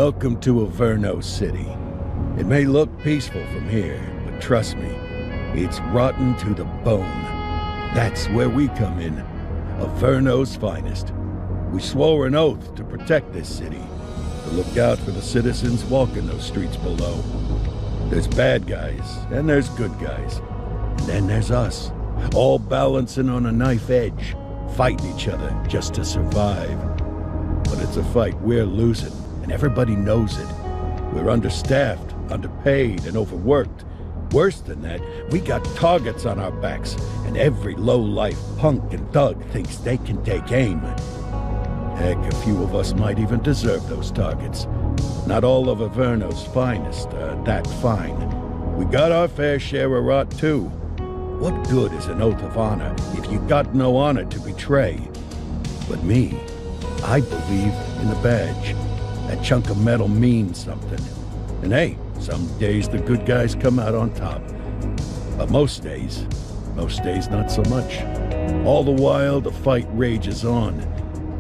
Welcome to Averno City. It may look peaceful from here, but trust me, it's rotten to the bone. That's where we come in. Averno's finest. We swore an oath to protect this city, to look out for the citizens walking those streets below. There's bad guys, and there's good guys. And then there's us, all balancing on a knife edge, fighting each other just to survive. But it's a fight we're losing, and everybody knows it. We're understaffed, underpaid, and overworked. Worse than that, we got targets on our backs, and every low-life punk and thug thinks they can take aim. Heck, a few of us might even deserve those targets. Not all of Averno's finest are that fine. We got our fair share of rot, too. What good is an oath of honor if you got no honor to betray? But me, I believe in the badge. That chunk of metal means something. And hey, some days the good guys come out on top. But most days not so much. All the while, the fight rages on.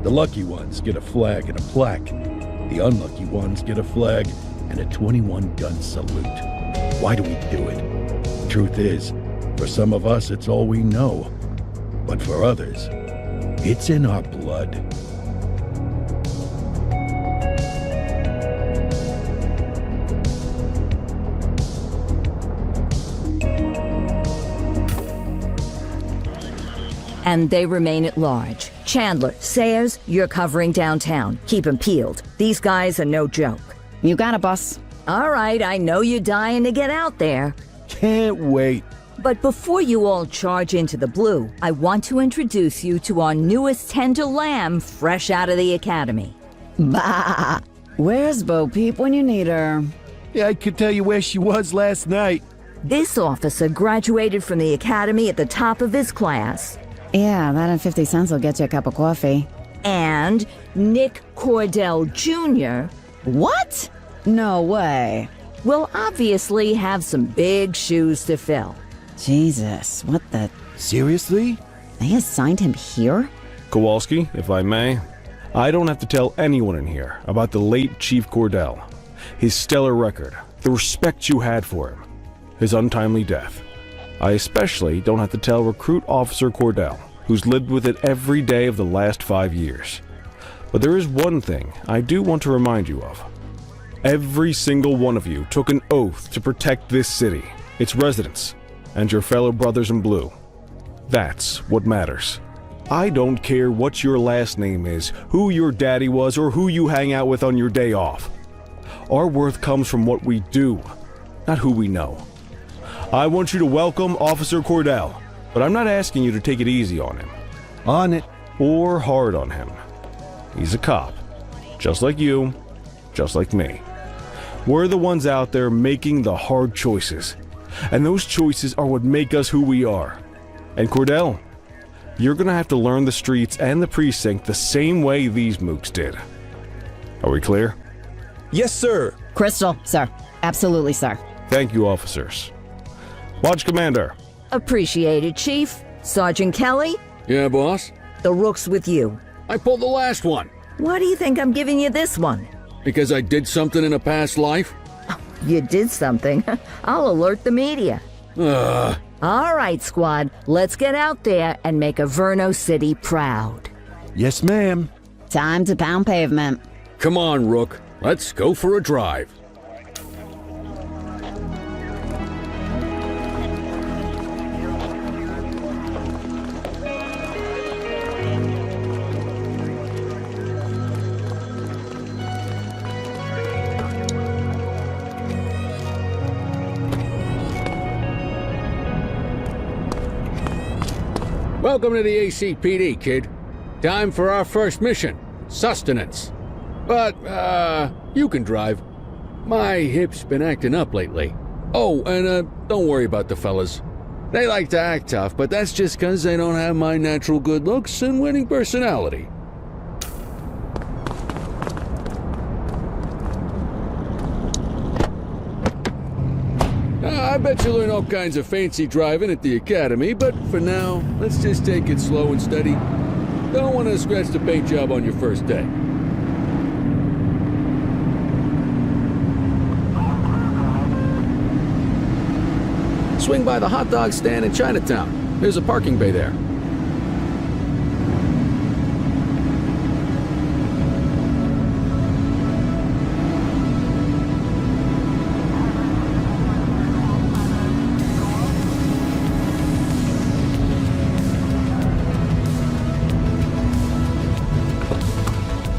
The lucky ones get a flag and a plaque. The unlucky ones get a flag and a 21-gun salute. Why do we do it? Truth is, for some of us, it's all we know. But for others, it's in our blood. And they remain at large. Chandler, Sayers, you're covering downtown. Keep 'em peeled. These guys are no joke. You got it, boss. All right, I know you're dying to get out there. Can't wait. But before you all charge into the blue, I want to introduce you to our newest tender lamb fresh out of the academy. Bah! Where's Bo Peep when you need her? Yeah, I could tell you where she was last night. This officer graduated from the academy at the top of his class. Yeah, that and 50 cents will get you a cup of coffee. And Nick Cordell Jr. What? No way. will obviously have some big shoes to fill. Jesus, what the... Seriously? They assigned him here? Kowalski, if I may, I don't have to tell anyone in here about the late Chief Cordell, his stellar record, the respect you had for him, his untimely death. I especially don't have to tell Recruit Officer Cordell, who's lived with it every day of the last 5 years. But there is one thing I do want to remind you of. Every single one of you took an oath to protect this city, its residents, and your fellow brothers in blue. That's what matters. I don't care what your last name is, who your daddy was, or who you hang out with on your day off. Our worth comes from what we do, not who we know. I want you to welcome Officer Cordell, but I'm not asking you to take it easy on him. On it. Or hard on him. He's a cop, just like you, just like me. We're the ones out there making the hard choices, and those choices are what make us who we are. And Cordell, you're gonna have to learn the streets and the precinct the same way these mooks did. Are we clear? Yes, sir. Crystal, sir. Absolutely, sir. Thank you, officers. Watch Commander. Appreciated, Chief. Sergeant Kelly, Yeah, boss? the rook's with you. I pulled the last one. Why do you think I'm giving you this one? Because I did something in a past life? You did something. I'll alert the media. Ugh. All right, squad. Let's get out there and make Averno City proud. Yes, ma'am. Time to pound pavement. Come on, Rook. Let's go for a drive. Welcome to the ACPD, kid. Time for our first mission, sustenance. But, you can drive. My hip's been acting up lately. Oh, and, don't worry about the fellas. They like to act tough, but that's just 'cause they don't have my natural good looks and winning personality. I bet you learn all kinds of fancy driving at the academy, but for now, let's just take it slow and steady. Don't want to scratch the paint job on your first day. Swing by the hot dog stand in Chinatown. There's a parking bay there.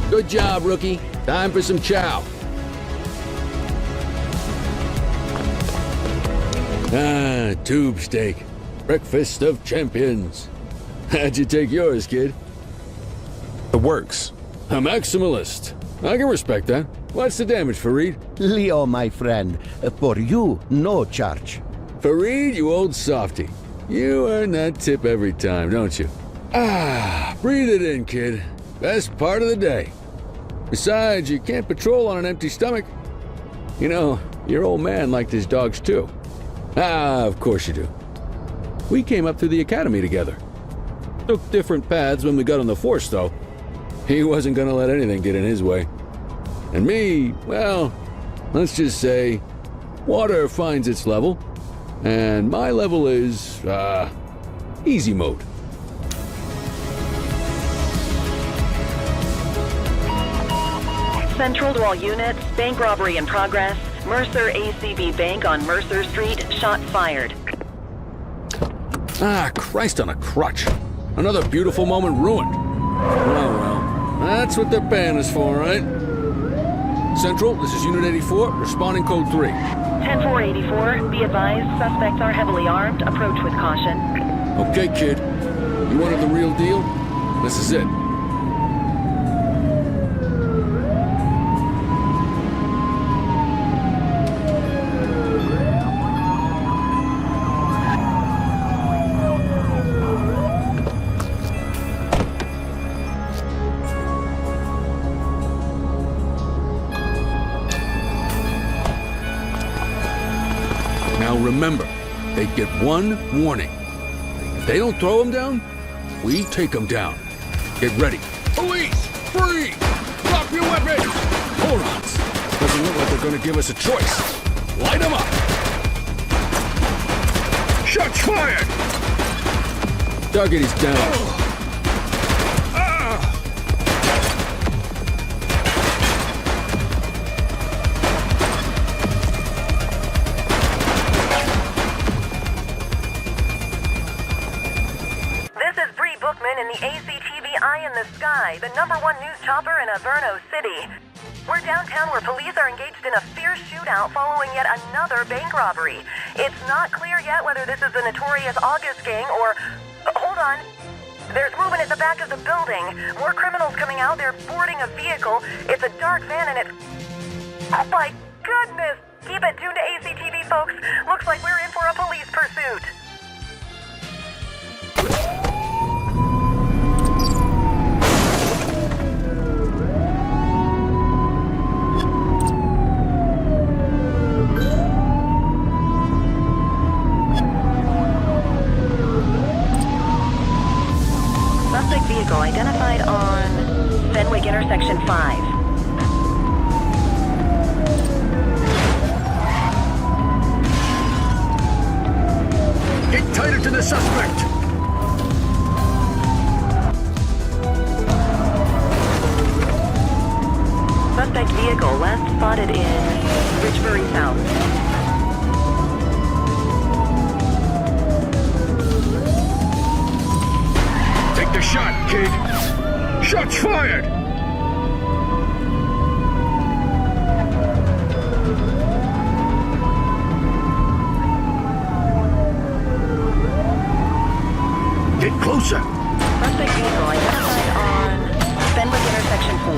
Good job, rookie. Time for some chow. Ah, tube steak. Breakfast of champions. How'd you take yours, kid? It works. A maximalist. I can respect that. What's the damage, Fareed? Leo, my friend, for you, no charge. Fareed, you old softy. You earn that tip every time, don't you? Ah, breathe it in, kid. Best part of the day. Besides, you can't patrol on an empty stomach. You know, your old man liked his dogs too. Ah, of course you do. We came up through the academy together. Took different paths when we got on the force, though. He wasn't gonna let anything get in his way. And me, well, let's just say, water finds its level, and my level is, easy mode. Central to all units, bank robbery in progress. Mercer ACB Bank on Mercer Street, shots fired. Ah, Christ on a crutch. Another beautiful moment ruined. Oh well, that's what they're paying us for, right? Central, this is Unit 84, responding code 3. 10-484, be advised, suspects are heavily armed. Approach with caution. Okay, kid. You wanted the real deal? This is it. Now remember, they get one warning. If they don't throw them down, we take them down. Get ready. Police! Free! Drop your weapons! Morons! Doesn't look like they're gonna give us a choice. Light them up! Shots fired! Target is down. In the ACTV Eye in the Sky, the #1 news chopper in Averno City. We're downtown where police are engaged in a fierce shootout following yet another bank robbery. It's not clear yet whether this is the notorious August gang or... hold on. There's movement at the back of the building. More criminals coming out. They're boarding a vehicle. It's a dark van and it's... oh my goodness! Keep it tuned to ACTV, folks. Looks like we're in for a police pursuit. Suspect vehicle identified on Fenwick Intersection 5. Get tighter to the suspect! Suspect vehicle last spotted in Richbury South. Take the shot, kid! Shots fired! Get closer! Suspect vehicle identified on Fenwick Intersection 4.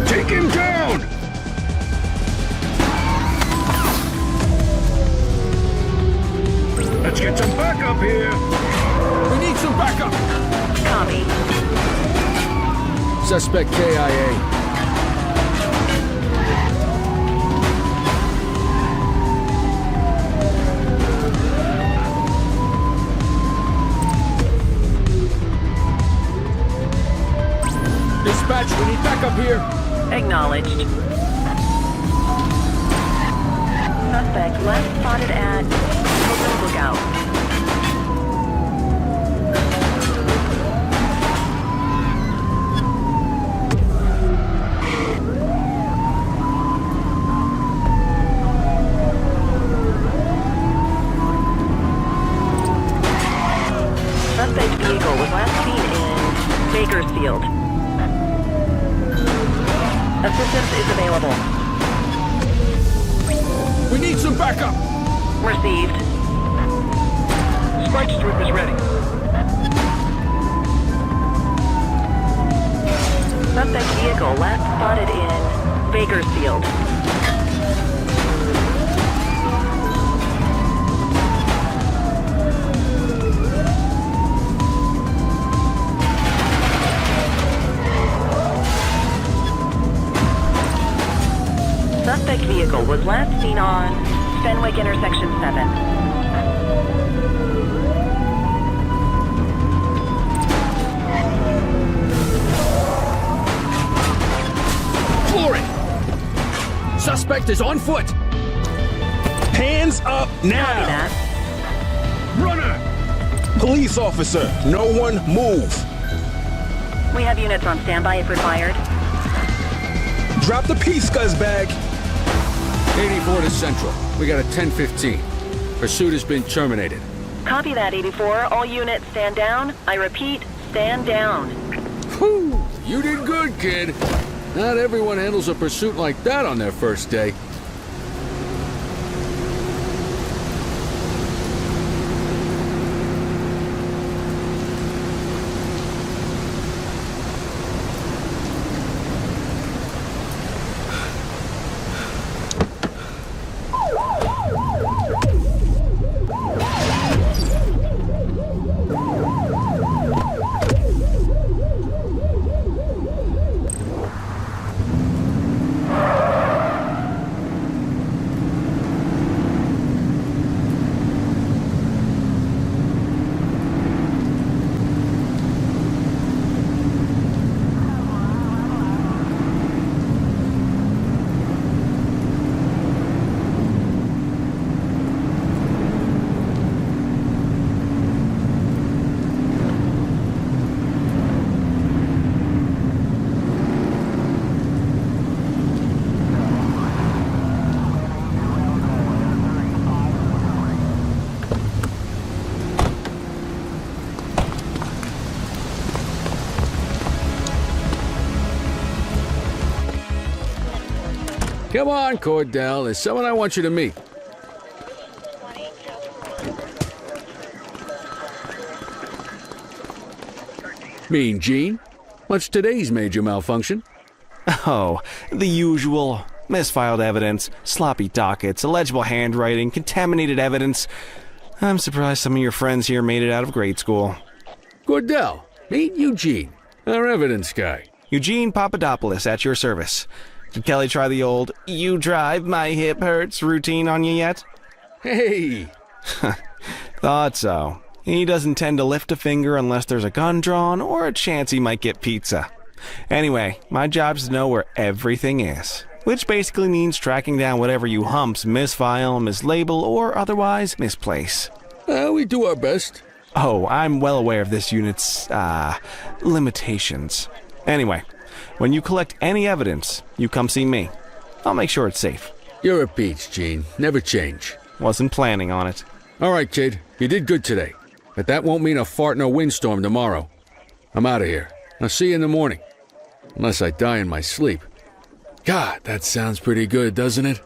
Take him down! Let's get some backup here! We need some backup! Copy. Suspect KIA. Dispatch, we need backup here! Acknowledged. Suspect last spotted at Open Lookout. Suspect vehicle was last seen in Bakersfield. Assistance is available. We need some backup! Received. Spike strip is ready. Suspect vehicle last spotted in Bakersfield. Suspect vehicle was last seen on Fenwick Intersection 7. Floor it! Suspect is on foot! Hands up now! Copy that. Runner! Police officer, no one move! We have units on standby if required. Drop the piece, scuzzbag! 84 to Central. We got a 10:15. Pursuit has been terminated. Copy that, 84. All units stand down. I repeat, stand down. Whew! You did good, kid. Not everyone handles a pursuit like that on their first day. Come on, Cordell. There's someone I want you to meet. Mean Gene? What's today's major malfunction? Oh, the usual. Misfiled evidence, sloppy dockets, illegible handwriting, contaminated evidence. I'm surprised some of your friends here made it out of grade school. Cordell, meet Eugene, our evidence guy. Eugene Papadopoulos at your service. Did Kelly try the old, "you drive, my hip hurts" routine on you yet? Hey! Thought so. He doesn't tend to lift a finger unless there's a gun drawn or a chance he might get pizza. Anyway, my job's to know where everything is, which basically means tracking down whatever you humps misfile, mislabel, or otherwise misplace. We do our best. Oh, I'm well aware of this unit's, limitations. Anyway, when you collect any evidence, you come see me. I'll make sure it's safe. You're a peach, Gene. Never change. Wasn't planning on it. All right, kid. You did good today. But that won't mean a fart in a windstorm tomorrow. I'm out of here. I'll see you in the morning. Unless I die in my sleep. God, that sounds pretty good, doesn't it?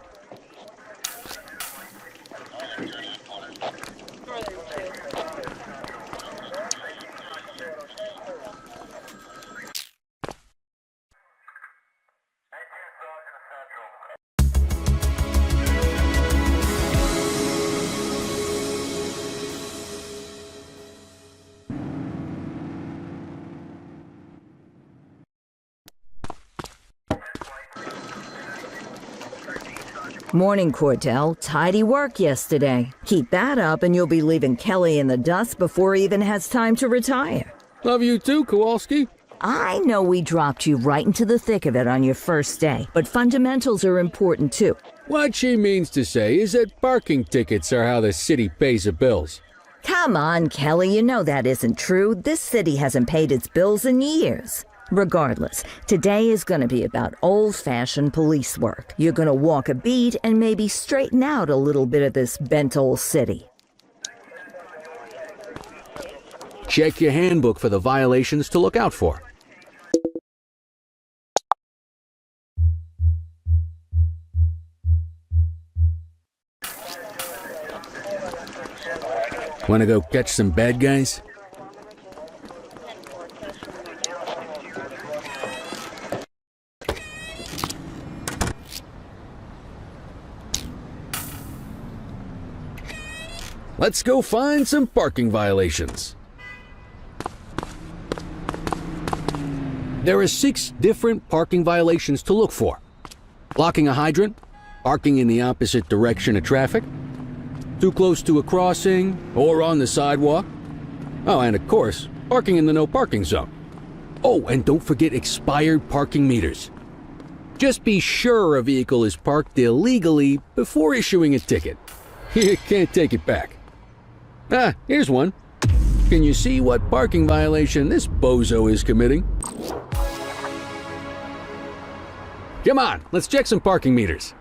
Morning, Cordell. Tidy work yesterday. Keep that up and you'll be leaving Kelly in the dust before he even has time to retire. Love you too, Kowalski. I know we dropped you right into the thick of it on your first day, but fundamentals are important too. What she means to say is that parking tickets are how the city pays the bills. Come on, Kelly, you know that isn't true. This city hasn't paid its bills in years. Regardless, today is going to be about old-fashioned police work. You're going to walk a beat and maybe straighten out a little bit of this bent old city. Check your handbook for the violations to look out for. Want to go catch some bad guys? Let's go find some parking violations. There are 6 different parking violations to look for. Blocking a hydrant, parking in the opposite direction of traffic, too close to a crossing or on the sidewalk. Oh, and of course, parking in the no parking zone. Oh, and don't forget expired parking meters. Just be sure a vehicle is parked illegally before issuing a ticket. You can't take it back. Ah, here's one. Can you see what parking violation this bozo is committing? Come on, let's check some parking meters.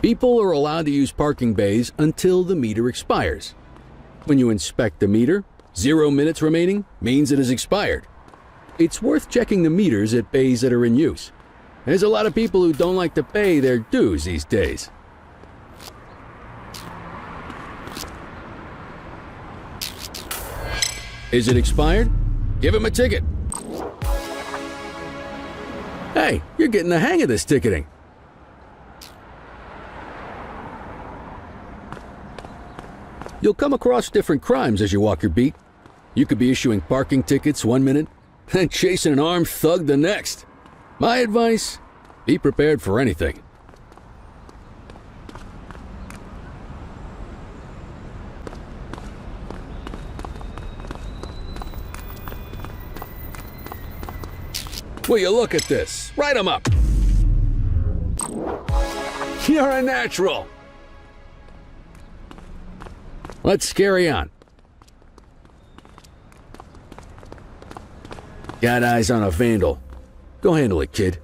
People are allowed to use parking bays until the meter expires. When you inspect the meter, 0 minutes remaining means it has expired. It's worth checking the meters at bays that are in use. There's a lot of people who don't like to pay their dues these days. Is it expired? Give him a ticket. Hey, you're getting the hang of this ticketing. You'll come across different crimes as you walk your beat. You could be issuing parking tickets 1 minute and chasing an armed thug the next. My advice, be prepared for anything. Will you look at this? Write 'em up. You're a natural. Let's carry on. Got eyes on a vandal. Go handle it, kid.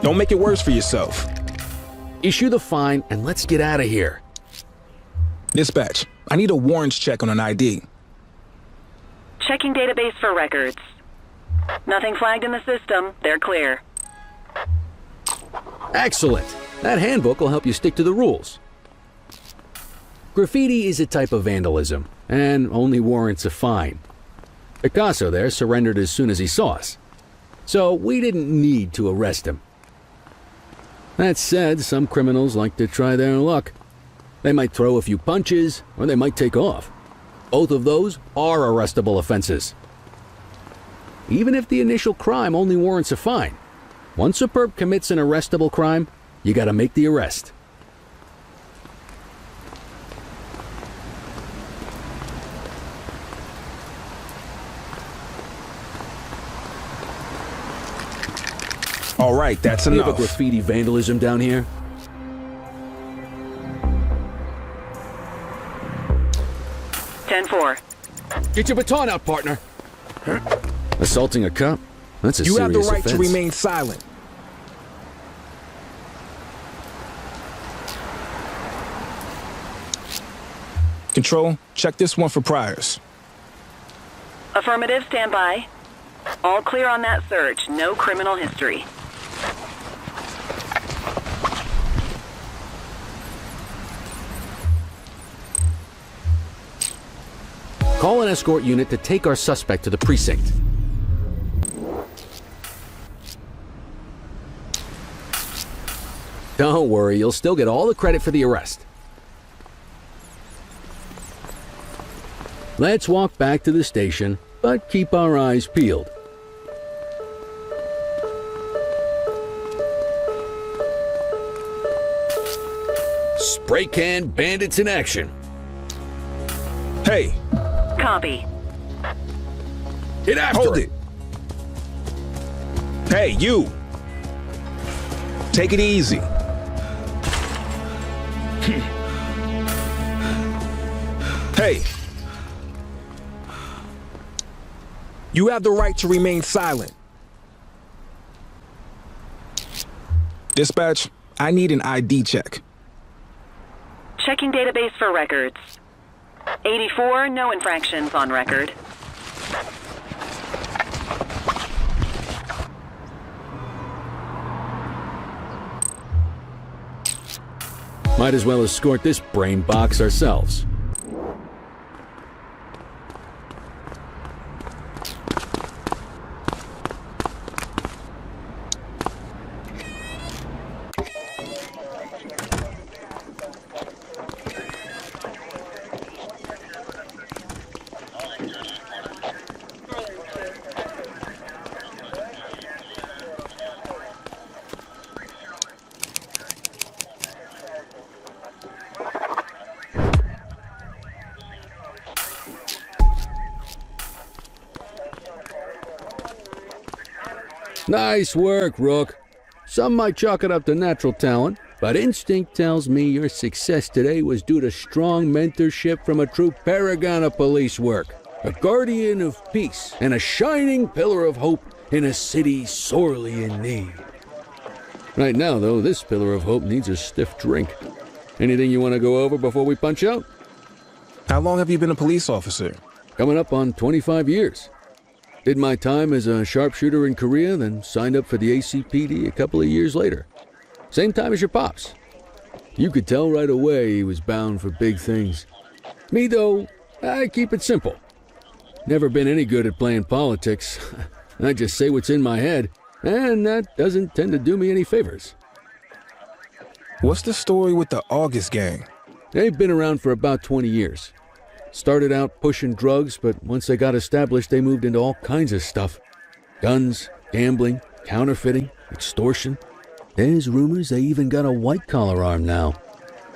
Don't make it worse for yourself. Issue the fine and let's get out of here. Dispatch, I need a warrants check on an ID. Checking database for records. Nothing flagged in the system. They're clear. Excellent. That handbook will help you stick to the rules. Graffiti is a type of vandalism and only warrants a fine. Picasso there surrendered as soon as he saw us, so we didn't need to arrest him. That said, some criminals like to try their luck. They might throw a few punches, or they might take off. Both of those are arrestable offenses. Even if the initial crime only warrants a fine, once a perp commits an arrestable crime, you gotta make the arrest. All right, that's We have a enough. graffiti vandalism down here. Ten-4. Get your baton out, partner. Assaulting a cop? That's a You serious have the right offense. to remain silent. Control, check this one for priors. Affirmative, stand by. All clear on that search. No criminal history. Call an escort unit to take our suspect to the precinct. Don't worry, you'll still get all the credit for the arrest. Let's walk back to the station, but keep our eyes peeled. Spray can bandits in action. Hey, Copy. Get after hold him. it. Hey, you. Take it easy. Hey. You have the right to remain silent. Dispatch, I need an ID check. Checking database for records. 84, no infractions on record. Might as well escort this brain box ourselves. Nice work, Rook. Some might chalk it up to natural talent, but instinct tells me your success today was due to strong mentorship from a true paragon of police work, a guardian of peace, and a shining pillar of hope in a city sorely in need. Right now, though, this pillar of hope needs a stiff drink. Anything you want to go over before we punch out? How long have you been a police officer? Coming up on 25 years. Did my time as a sharpshooter in Korea, then signed up for the ACPD a couple of years later. Same time as your pops. You could tell right away he was bound for big things. Me, though, I keep it simple. Never been any good at playing politics. I just say what's in my head, and that doesn't tend to do me any favors. What's the story with the August gang? They've been around for about 20 years. Started out pushing drugs, but once they got established, they moved into all kinds of stuff. Guns, gambling, counterfeiting, extortion. There's rumors they even got a white-collar arm now.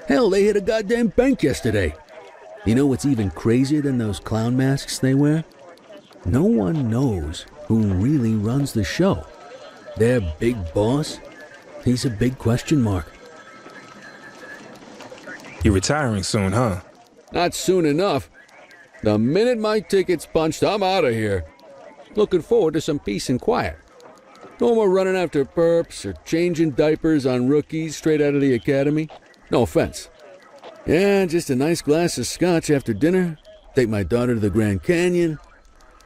Hell, they hit a goddamn bank yesterday. You know what's even crazier than those clown masks they wear? No one knows who really runs the show. Their big boss? He's a big question mark. You're retiring soon, huh? Not soon enough. The minute my ticket's punched, I'm out of here. Looking forward to some peace and quiet. No more running after perps or changing diapers on rookies straight out of the academy. No offense. Yeah, just a nice glass of scotch after dinner. Take my daughter to the Grand Canyon.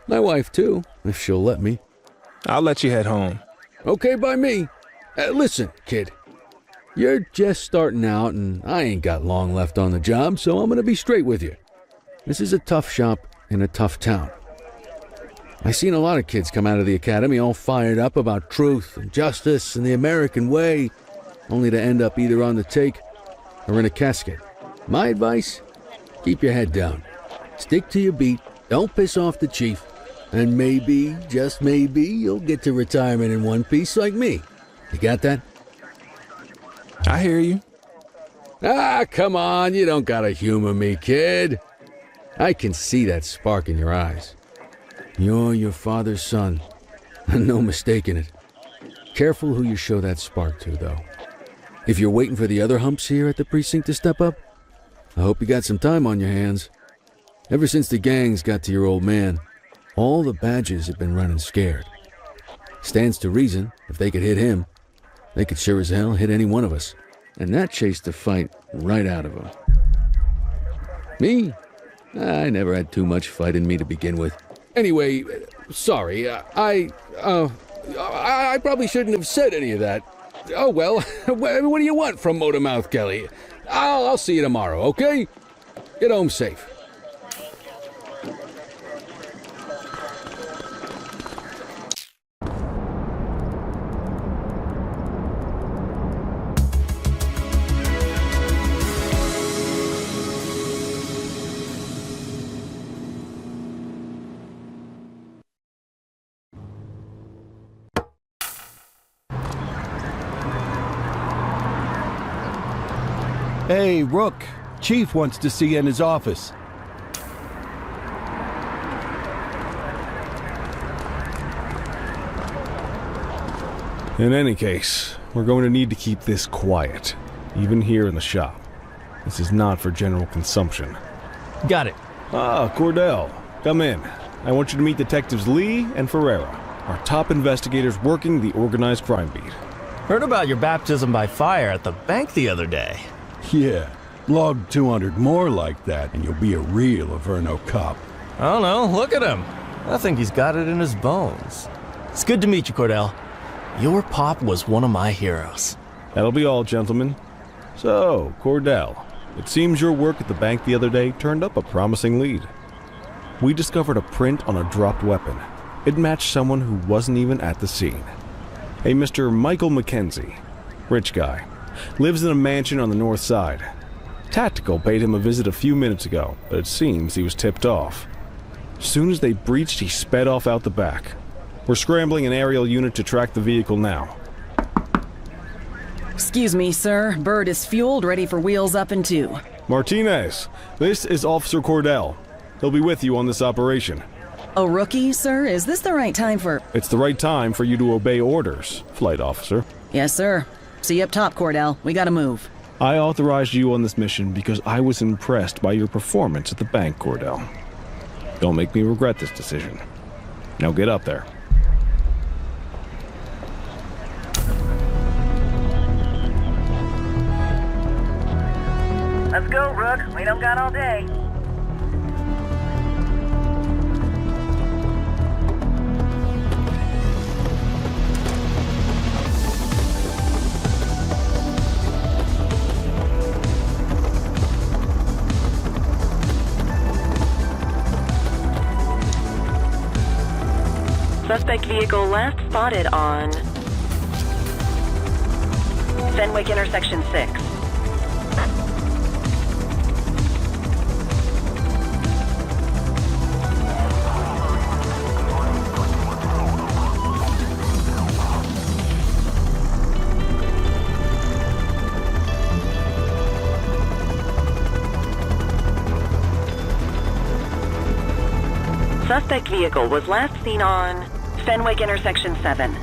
My wife, too, if she'll let me. I'll let you head home. Okay by me. Listen, kid. You're just starting out, and I ain't got long left on the job, so I'm gonna be straight with you. This is a tough shop in a tough town. I seen a lot of kids come out of the academy all fired up about truth and justice and the American way, only to end up either on the take or in a casket. My advice? Keep your head down. Stick to your beat, don't piss off the chief, and maybe, just maybe, you'll get to retirement in one piece like me. You got that? I hear you. Ah, come on, you don't gotta humor me, kid. I can see that spark in your eyes. You're your father's son, no mistaking it. Careful who you show that spark to, though. If you're waiting for the other humps here at the precinct to step up, I hope you got some time on your hands. Ever since the gangs got to your old man, all the badges have been running scared. Stands to reason, if they could hit him, they could sure as hell hit any one of us. And that chased the fight right out of them. Me? I never had too much fight in me to begin with. Anyway, sorry, I probably shouldn't have said any of that. Oh well, what do you want from Motormouth Kelly? I'll see you tomorrow, okay? Get home safe. Hey, Rook. Chief wants to see you in his office. In any case, we're going to need to keep this quiet, even here in the shop. This is not for general consumption. Got it. Ah, Cordell, come in. I want you to meet Detectives Lee and Ferreira, our top investigators working the organized crime beat. Heard about your baptism by fire at the bank the other day. Yeah, log 200 more like that and you'll be a real Averno cop. I don't know, look at him. I think he's got it in his bones. It's good to meet you, Cordell. Your pop was one of my heroes. That'll be all, gentlemen. So, Cordell, it seems your work at the bank the other day turned up a promising lead. We discovered a print on a dropped weapon. It matched someone who wasn't even at the scene. A Mr. Michael Mackenzie, rich guy, lives in a mansion on the north side. Tactical paid him a visit a few minutes ago, but it seems he was tipped off. As soon as they breached, he sped off out the back. We're scrambling an aerial unit to track the vehicle now. Excuse me, sir. Bird is fueled, ready for wheels up in 2. Martinez, this is Officer Cordell. He'll be with you on this operation. A rookie, sir? Is this the right time for... It's the right time for you to obey orders, Flight Officer. Yes, sir. See you up top, Cordell. We gotta move. I authorized you on this mission because I was impressed by your performance at the bank, Cordell. Don't make me regret this decision. Now get up there. Let's go, Rook. We don't got all day. Suspect vehicle last spotted on Fenwick intersection 6. Suspect vehicle was last seen on Fenwick intersection 7.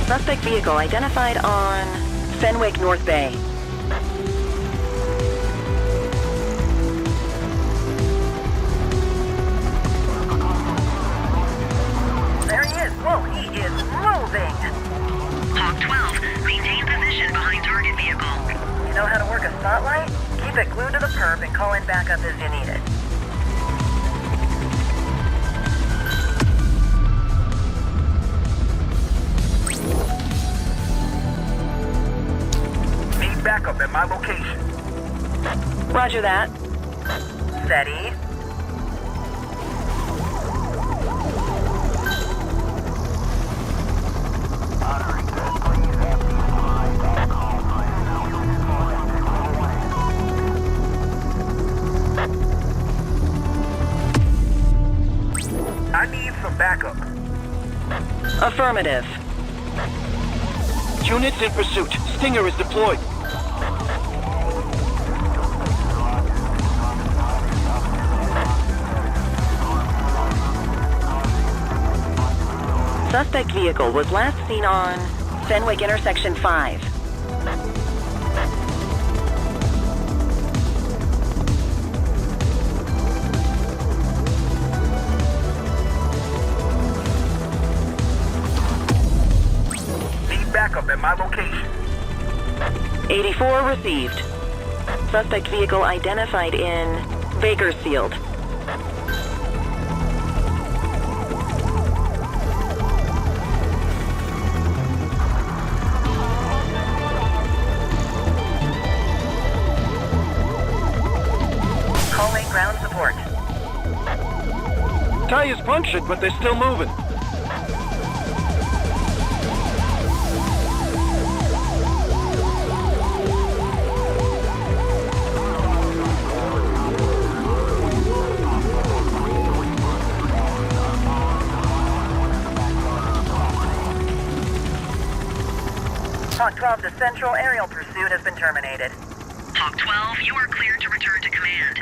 Suspect vehicle identified on Fenwick North Bay. There he is. Whoa, he is moving. Hawk 12, maintain position behind target vehicle. You know how to work a spotlight? Keep it glued to the perp and call in backup as you need it. Need backup at my location. Roger that. Steady. I need some backup. Affirmative. Units in pursuit. Stinger is deployed. Suspect vehicle was last seen on Fenwick intersection 5. Need backup at my location. 84 received. Suspect vehicle identified in Bakersfield. Calling ground support. Tires punctured, but they're still moving. above, the central aerial pursuit has been terminated. Hawk 12, you are cleared to return to command.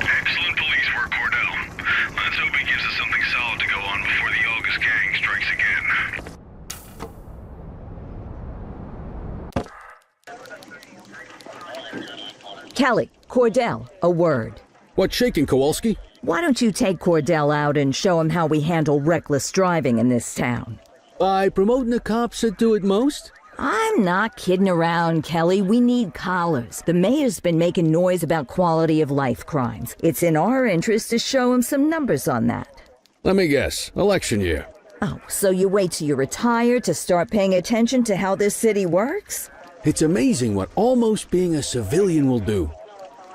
Excellent police work, Cordell. Let's hope he gives us something solid to go on before the August gang strikes again. Kelly, Cordell, a word. What's shaking, Kowalski? Why don't you take Cordell out and show him how we handle reckless driving in this town? By promoting the cops that do it most? I'm not kidding around, Kelly. We need collars. The mayor's been making noise about quality of life crimes. It's in our interest to show him some numbers on that. Let me guess. Election year. Oh, so you wait till you retire to start paying attention to how this city works? It's amazing what almost being a civilian will do.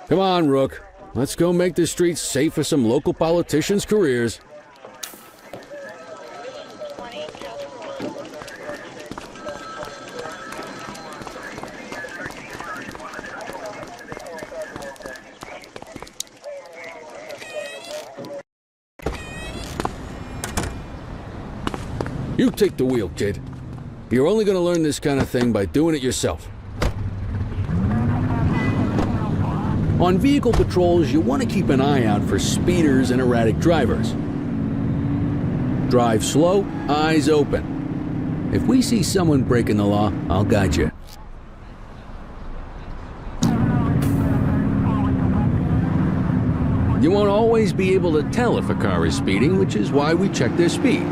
Come on, Rook. Let's go make the streets safe for some local politicians' careers. You take the wheel, kid. You're only going to learn this kind of thing by doing it yourself. On vehicle patrols, you want to keep an eye out for speeders and erratic drivers. Drive slow, eyes open. If we see someone breaking the law, I'll guide you. You won't always be able to tell if a car is speeding, which is why we check their speed.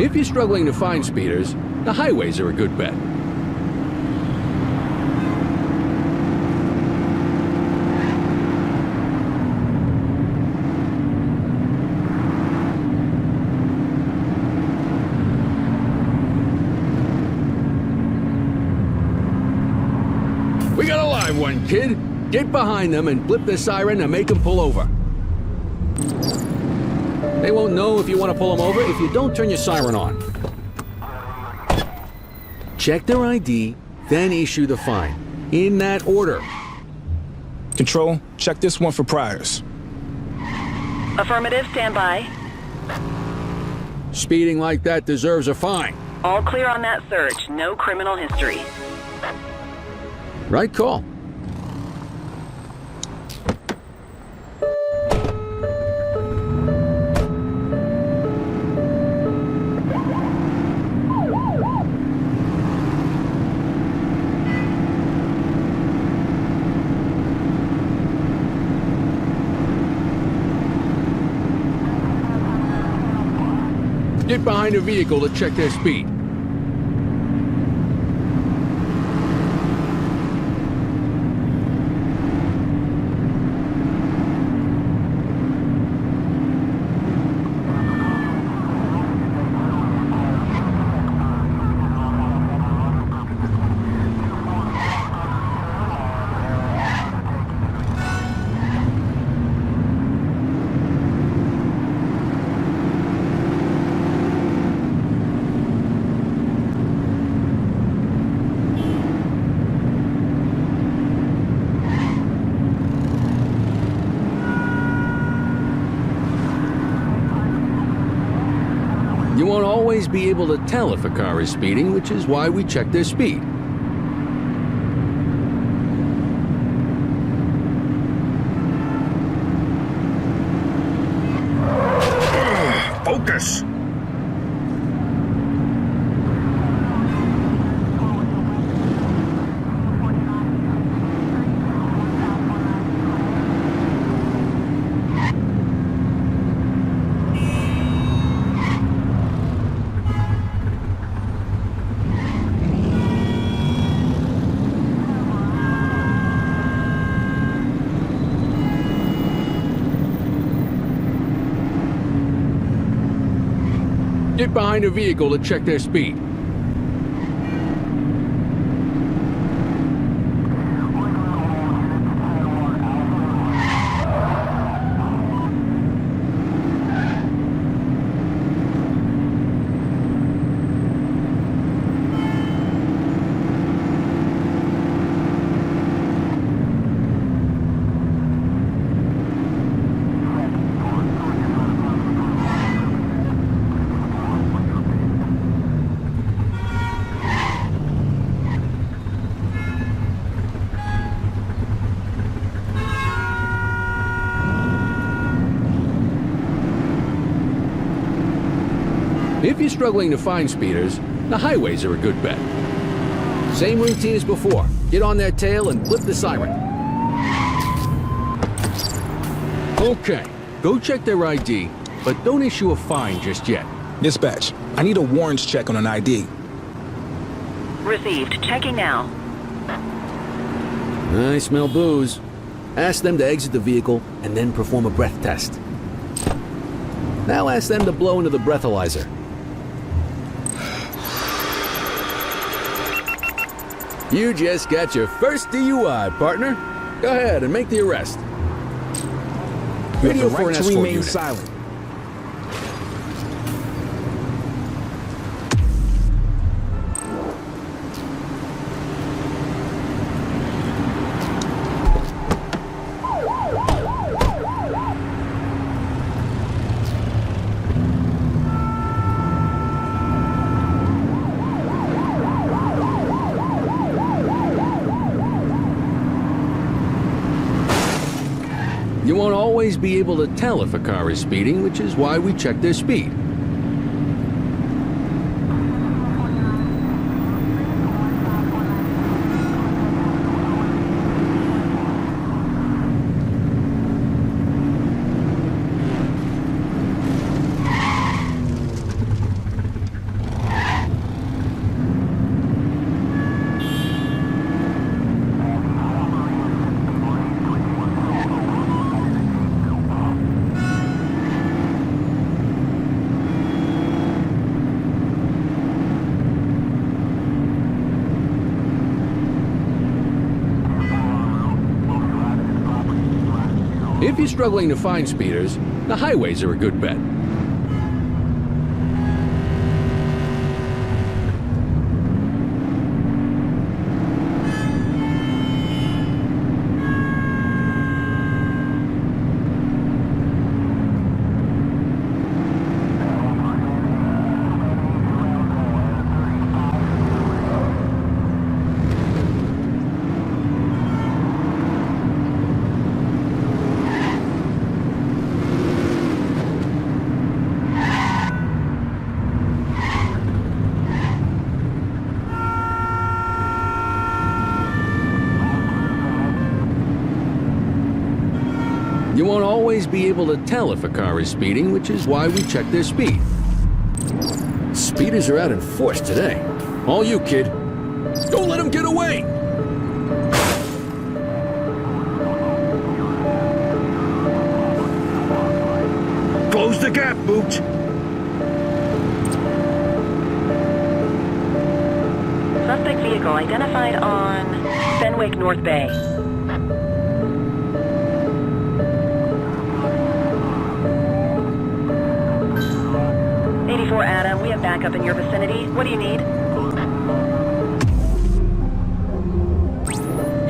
If you're struggling to find speeders, the highways are a good bet. We got a live one, kid. Get behind them and blip the siren and make them pull over. They won't know if you want to pull them over if you don't turn your siren on. Check their ID, then issue the fine. In that order. Control, check this one for priors. Affirmative, stand by. Speeding like that deserves a fine. All clear on that search. No criminal history. Right call. Get behind a vehicle to check their speed. You won't always be able to tell if a car is speeding, which is why we check their speed. Focus! Get behind a vehicle to check their speed. If you're struggling to find speeders, the highways are a good bet. Same routine as before. Get on their tail and flip the siren. Okay, go check their ID, but don't issue a fine just yet. Dispatch, I need a warrants check on an ID. Received. Checking now. I smell booze. Ask them to exit the vehicle and then perform a breath test. Now ask them to blow into the breathalyzer. You just got your first DUI, partner. Go ahead and make the arrest. You Radio have the for an right to escort remain unit. silent. You won't always be able to tell if a car is speeding, which is why we check their speed. If you're struggling to find speeders, the highways are a good bet. You won't always be able to tell if a car is speeding, which is why we check their speed. Speeders are out in force today. All you, kid. Don't let them get away! Close the gap, Booch. Suspect vehicle identified on Fenwick North Bay. Adam, we have backup in your vicinity. What do you need?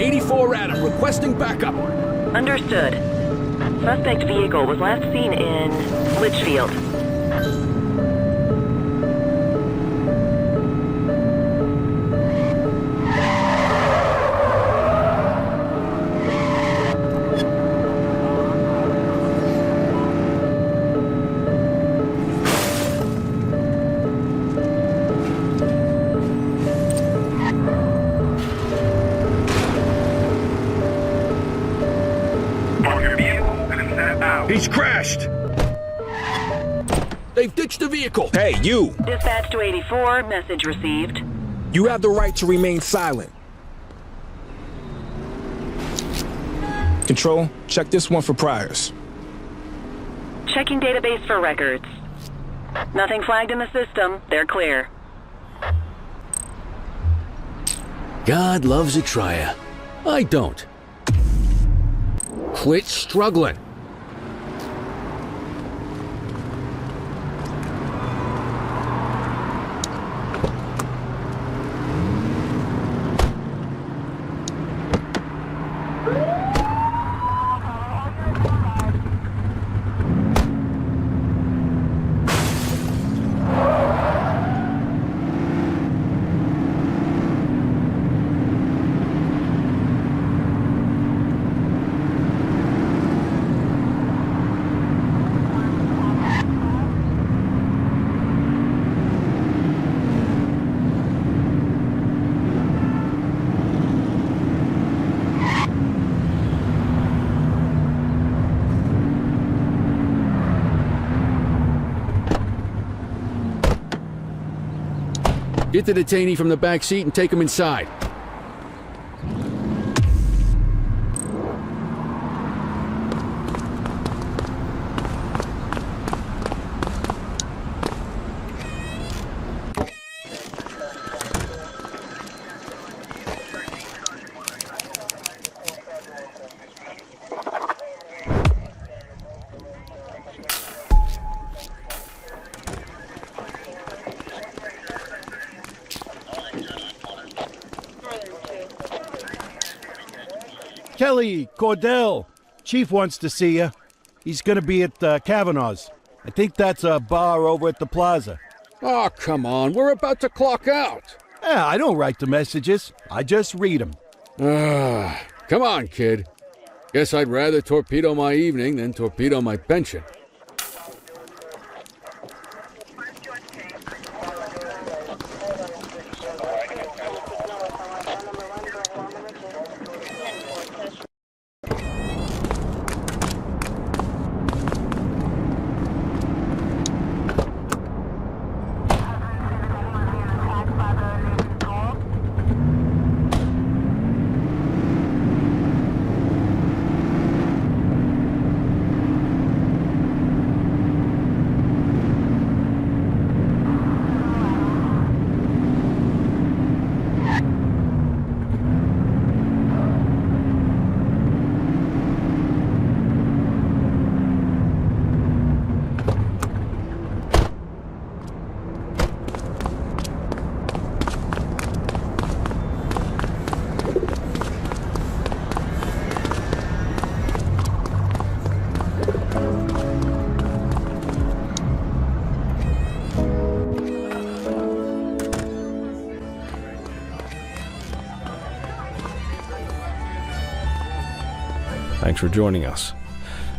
84 Adam, requesting backup. Understood. Suspect vehicle was last seen in Litchfield. He's crashed! They've ditched the vehicle! Hey, you! Dispatch to 84, message received. You have the right to remain silent. Control, check this one for priors. Checking database for records. Nothing flagged in the system. They're clear. God loves a trier. I don't. Quit struggling. Get the detainee from the back seat and take him inside. Kelly, Cordell, Chief wants to see you. He's gonna be at Kavanaugh's. I think that's a bar over at the plaza. Oh, come on. We're about to clock out. Yeah, I don't write the messages. I just read them. Come on, kid. Guess I'd rather torpedo my evening than torpedo my pension. Thanks for joining us.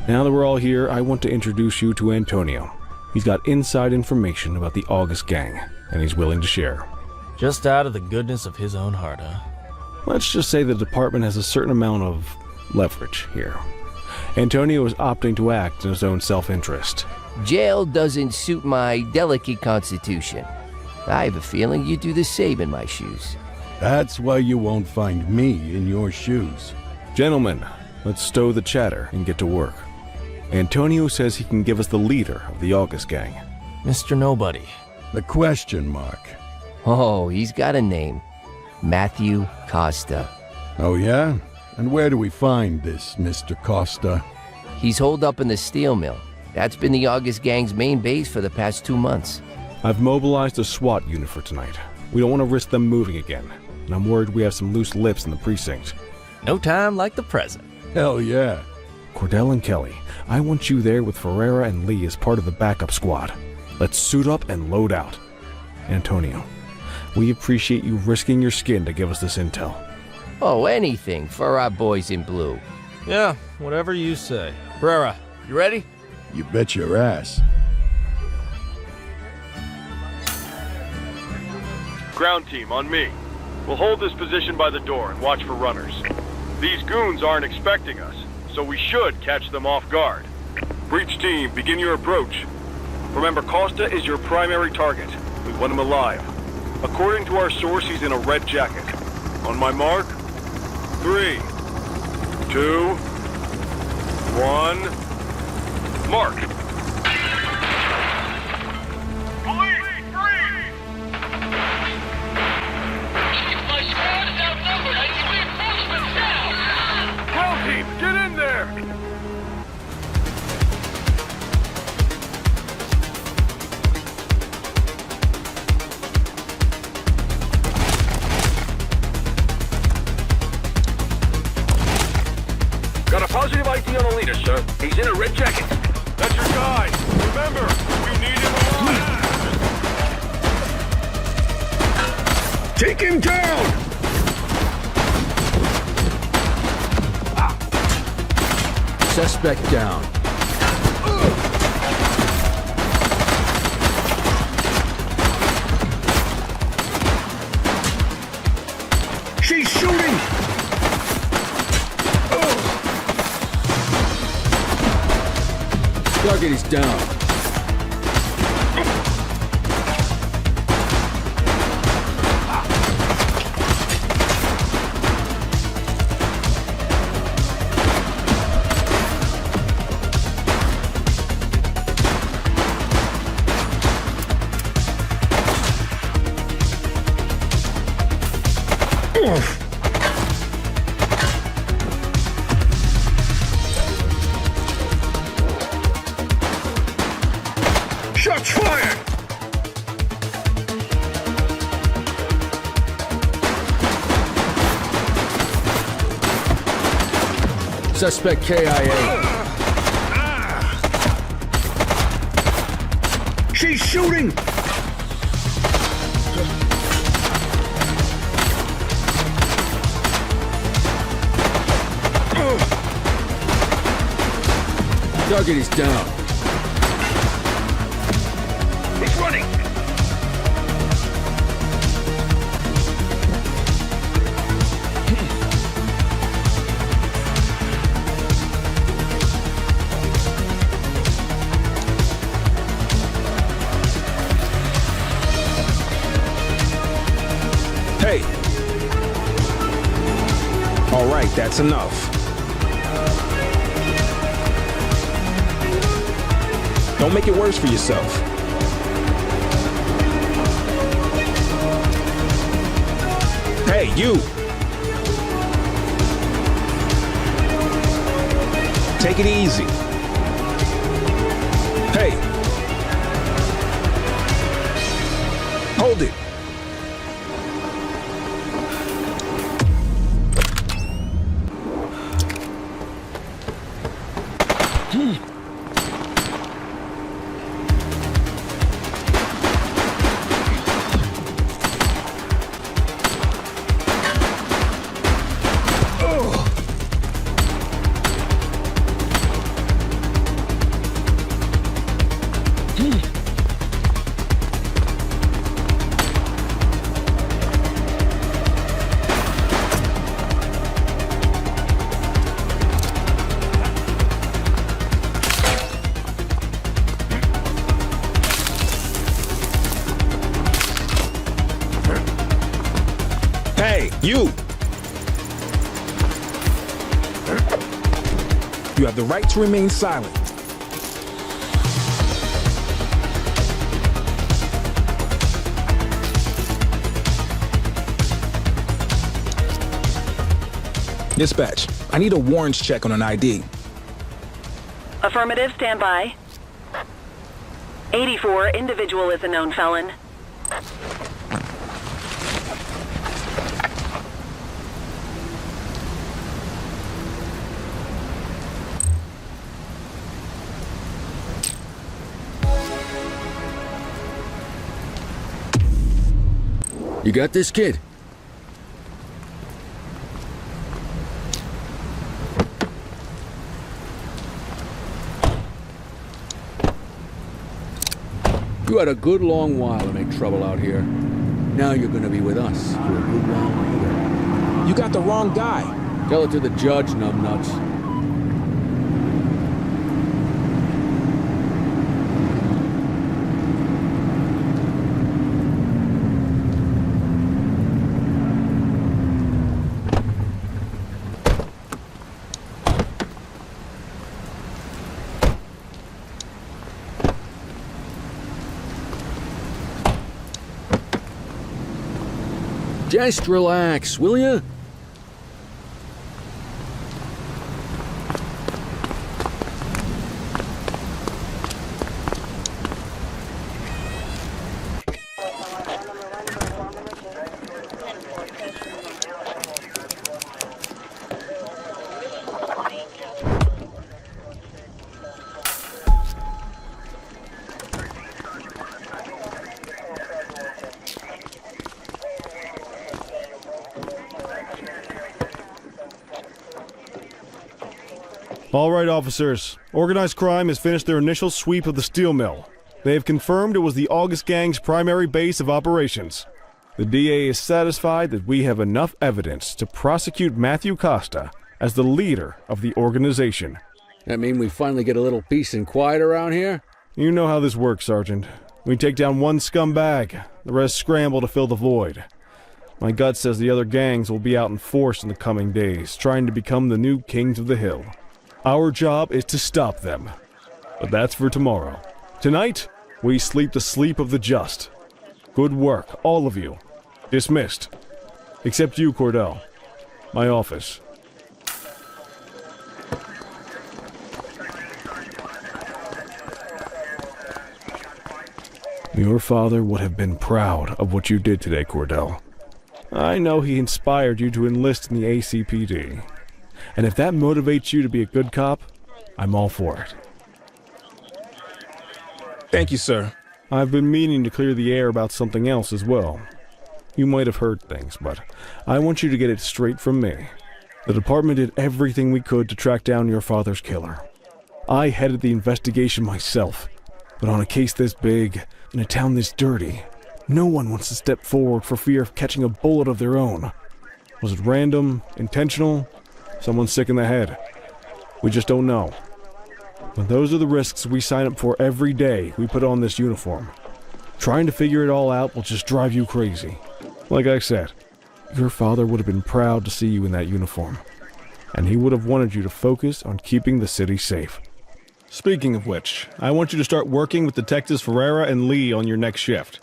Now that we're all here, I want to introduce you to Antonio. He's got inside information about the August gang, and he's willing to share. Just out of the goodness of his own heart, huh? Let's just say the department has a certain amount of leverage here. Antonio is opting to act in his own self-interest. Jail doesn't suit my delicate constitution. I have a feeling you do the same in my shoes. That's why you won't find me in your shoes. Gentlemen, let's stow the chatter and get to work. Antonio says he can give us the leader of the August gang. Mr. Nobody. The question mark. Oh, he's got a name. Matthew Costa. Oh, yeah? And where do we find this Mr. Costa? He's holed up in the steel mill. That's been the August gang's main base for the past 2 months. I've mobilized a SWAT unit for tonight. We don't want to risk them moving again, and I'm worried we have some loose lips in the precinct. No time like the present. Hell yeah. Cordell and Kelly, I want you there with Ferreira and Lee as part of the backup squad. Let's suit up and load out. Antonio, we appreciate you risking your skin to give us this intel. Oh, anything for our boys in blue. Yeah, whatever you say. Brera, you ready? You bet your ass. Ground team, on me. We'll hold this position by the door and watch for runners. These goons aren't expecting us, so we should catch them off guard. Breach team, begin your approach. Remember, Costa is your primary target. We want him alive. According to our source, he's in a red jacket. On my mark, 3, 2, 1, mark. there! Got a positive ID on the leader, sir. He's in a red jacket. That's your guy. Remember, we need him alive. Take him down! Suspect down. She's shooting! Target is down. Shots fired! Suspect KIA. She's shooting! Target is down. He's running! Hey! All right, that's enough. Don't make it worse for yourself. Hey, you! Take it easy. Hey! Hold it. Hey, you! You have the right to remain silent. Dispatch, I need a warrants check on an ID. Affirmative, stand by. 84, individual is a known felon. You got this, kid? You had a good long while to make trouble out here. Now you're gonna be with us for a good while longer. You got the wrong guy. Tell it to the judge, numbnuts. Just relax, will ya? All right, officers. Organized crime has finished their initial sweep of the steel mill. They have confirmed it was the August Gang's primary base of operations. The DA is satisfied that we have enough evidence to prosecute Matthew Costa as the leader of the organization. That mean we finally get a little peace and quiet around here? You know how this works, Sergeant. We take down one scumbag, the rest scramble to fill the void. My gut says the other gangs will be out in force in the coming days, trying to become the new kings of the hill. Our job is to stop them. But that's for tomorrow. Tonight, we sleep the sleep of the just. Good work, all of you. Dismissed. Except you, Cordell. My office. Your father would have been proud of what you did today, Cordell. I know he inspired you to enlist in the ACPD. And if that motivates you to be a good cop, I'm all for it. Thank you, sir. I've been meaning to clear the air about something else as well. You might have heard things, but I want you to get it straight from me. The department did everything we could to track down your father's killer. I headed the investigation myself, but on a case this big, in a town this dirty, no one wants to step forward for fear of catching a bullet of their own. Was it random, intentional, someone sick in the head? We just don't know. But those are the risks we sign up for every day we put on this uniform. Trying to figure it all out will just drive you crazy. Like I said, your father would have been proud to see you in that uniform, and he would have wanted you to focus on keeping the city safe. Speaking of which, I want you to start working with Detectives Ferreira and Lee on your next shift.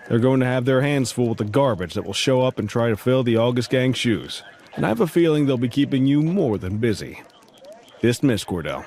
They're going to have their hands full with the garbage that will show up and try to fill the August Gang's shoes, and I have a feeling they'll be keeping you more than busy. Dismiss, Cordell.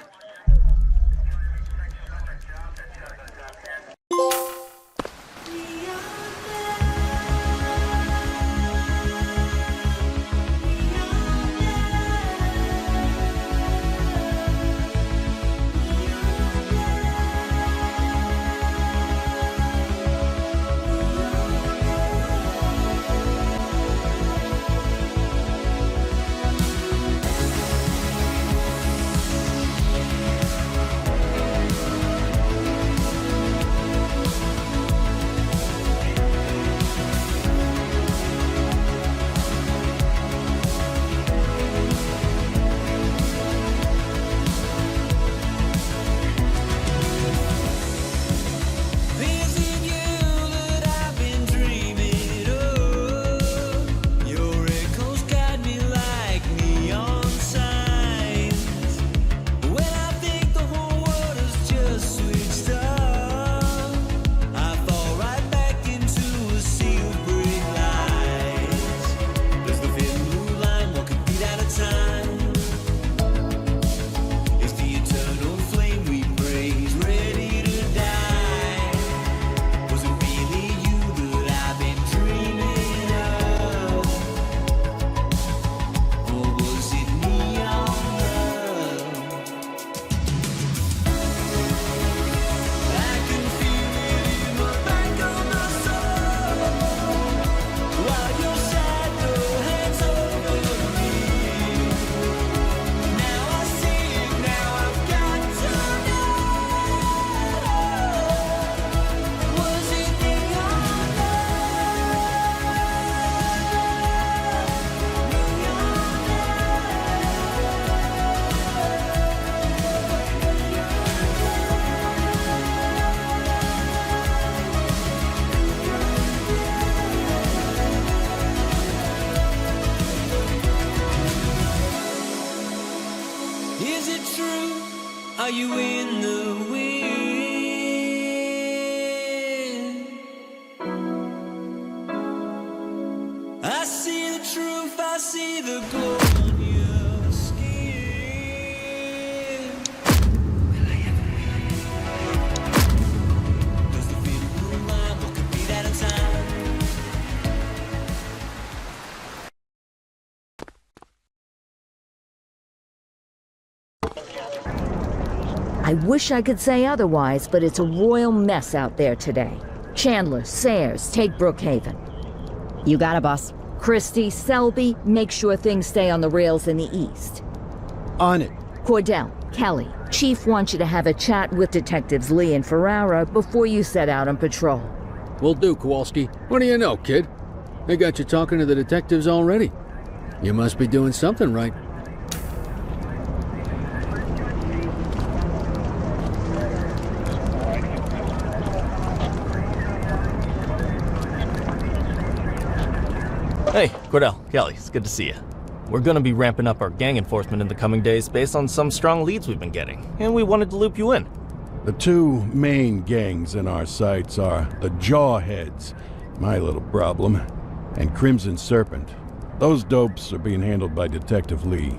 Is it true? Are you in the wind? I see the truth, I see the glow on your skin. Does the feeling blue mind, what could be that in time? I wish I could say otherwise, but it's a royal mess out there today. Chandler, Sayers, take Brookhaven. You got it, boss. Christie, Selby, make sure things stay on the rails in the east. On it. Cordell, Kelly, Chief wants you to have a chat with Detectives Lee and Ferrara before you set out on patrol. Will do, Kowalski. What do you know, kid? They got you talking to the detectives already. You must be doing something right. Hey, Cordell, Kelly, it's good to see you. We're gonna be ramping up our gang enforcement in the coming days based on some strong leads we've been getting, and we wanted to loop you in. The two main gangs in our sights are the Jawheads, my little problem, and Crimson Serpent. Those dopes are being handled by Detective Lee.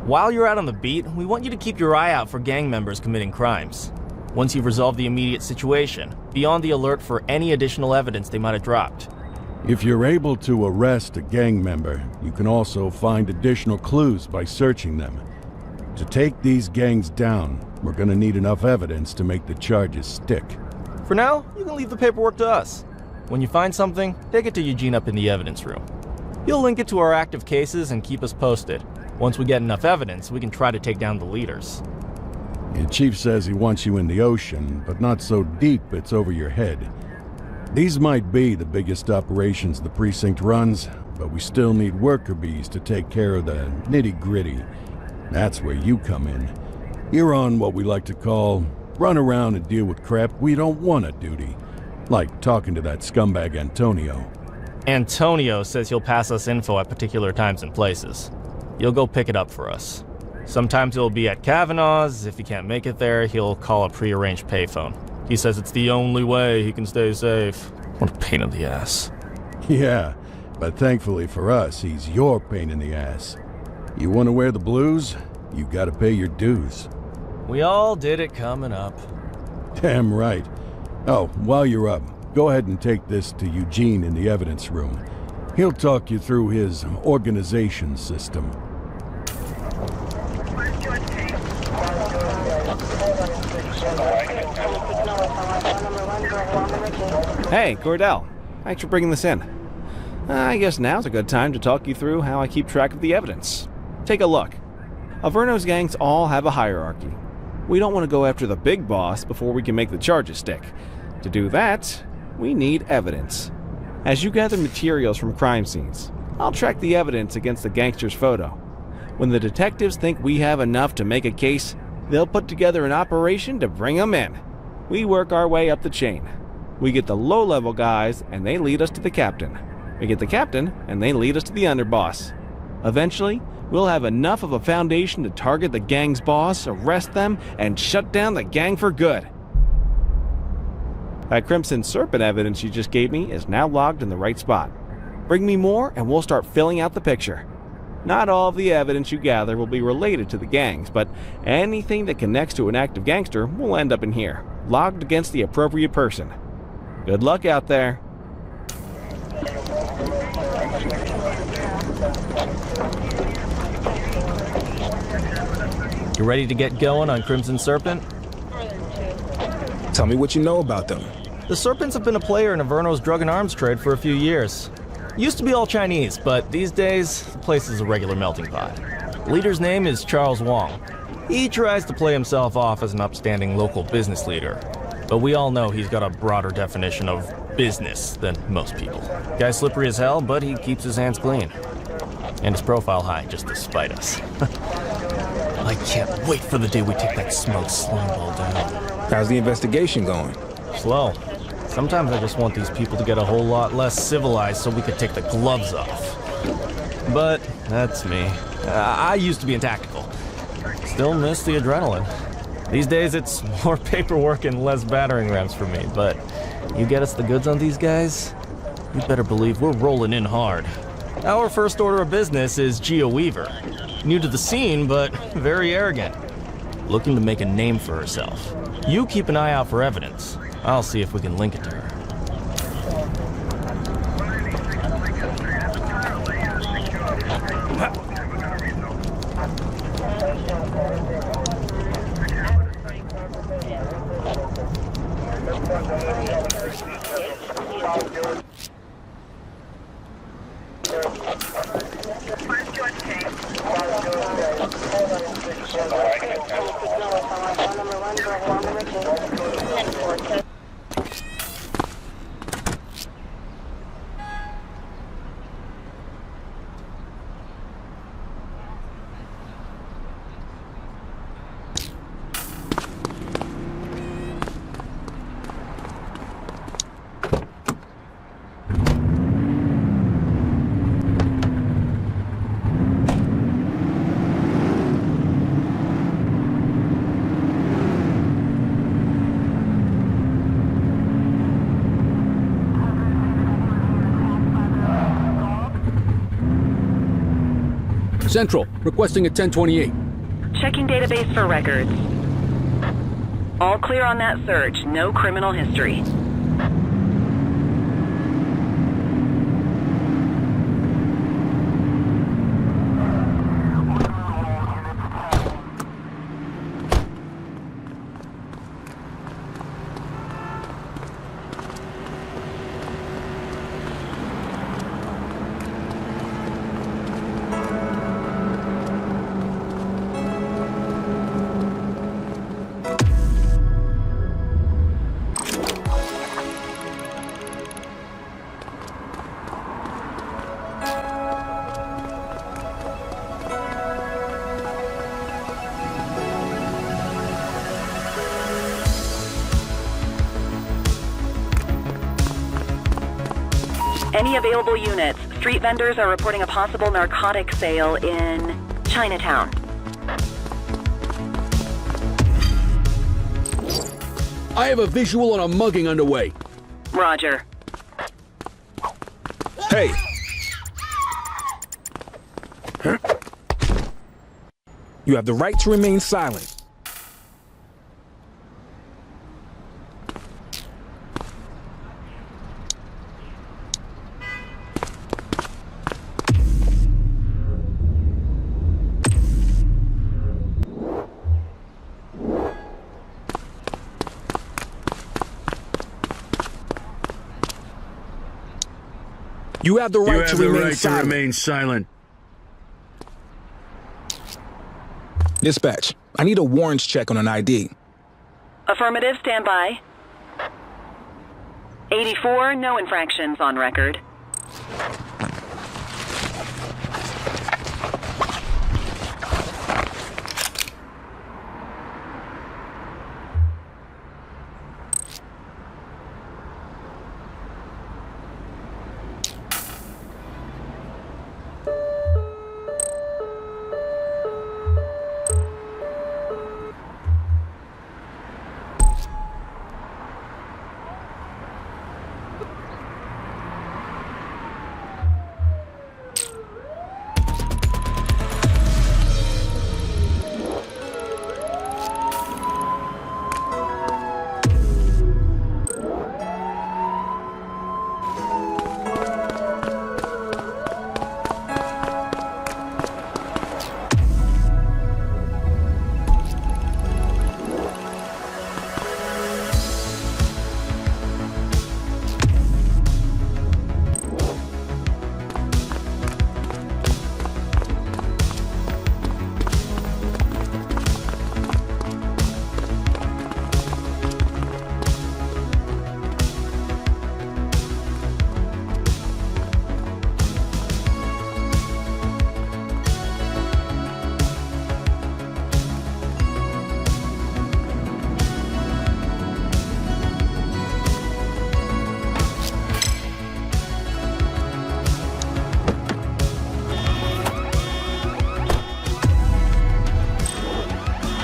While you're out on the beat, we want you to keep your eye out for gang members committing crimes. Once you've resolved the immediate situation, be on the alert for any additional evidence they might have dropped. If you're able to arrest a gang member, you can also find additional clues by searching them. To take these gangs down, we're gonna need enough evidence to make the charges stick. For now, you can leave the paperwork to us. When you find something, take it to Eugene up in the evidence room. He'll link it to our active cases and keep us posted. Once we get enough evidence, we can try to take down the leaders. The chief says he wants you in the ocean, but not so deep it's over your head. These might be the biggest operations the precinct runs, but we still need worker bees to take care of the nitty-gritty. That's where you come in. You're on what we like to call run around and deal with crap we don't want to duty. Like talking to that scumbag Antonio. Antonio says he'll pass us info at particular times and places. He'll go pick it up for us. Sometimes he'll be at Kavanaugh's. If he can't make it there, he'll call a prearranged payphone. He says it's the only way he can stay safe. What a pain in the ass. Yeah, but thankfully for us, he's your pain in the ass. You want to wear the blues? You gotta pay your dues. We all did it coming up. Damn right. Oh, while you're up, go ahead and take this to Eugene in the evidence room. He'll talk you through his organization system. Hey, Cordell. Thanks for bringing this in. I guess now's a good time to talk you through how I keep track of the evidence. Take a look. Averno's gangs all have a hierarchy. We don't want to go after the big boss before we can make the charges stick. To do that, we need evidence. As you gather materials from crime scenes, I'll track the evidence against the gangster's photo. When the detectives think we have enough to make a case, they'll put together an operation to bring them in. We work our way up the chain. We get the low-level guys, and they lead us to the captain. We get the captain, and they lead us to the underboss. Eventually, we'll have enough of a foundation to target the gang's boss, arrest them, and shut down the gang for good. That Crimson Serpent evidence you just gave me is now logged in the right spot. Bring me more, and we'll start filling out the picture. Not all of the evidence you gather will be related to the gangs, but anything that connects to an active gangster will end up in here, logged against the appropriate person. Good luck out there. You ready to get going on Crimson Serpent? Tell me what you know about them. The Serpents have been a player in Averno's drug and arms trade for a few years. Used to be all Chinese, but these days, the place is a regular melting pot. The leader's name is Charles Wong. He tries to play himself off as an upstanding local business leader, but we all know he's got a broader definition of business than most people. Guy's slippery as hell, but he keeps his hands clean. And his profile high, just to spite us. I can't wait for the day we take that smug slimeball down. How's the investigation going? Slow. Sometimes I just want these people to get a whole lot less civilized so we could take the gloves off. But that's me. I used to be in tactical. Still miss the adrenaline. These days it's more paperwork and less battering rams for me, but you get us the goods on these guys, you better believe we're rolling in hard. Our first order of business is Gia Weaver. New to the scene, but very arrogant. Looking to make a name for herself. You keep an eye out for evidence. I'll see if we can link it to her. Central, requesting a 1028. Checking database for records. All clear on that search. No criminal history. Any available units? Street vendors are reporting a possible narcotic sale in Chinatown. I have a visual on a mugging underway. Roger. Hey! You have the right to remain silent. You have the right to remain silent. Dispatch, I need a warrants check on an ID. Affirmative, stand by. 84, no infractions on record.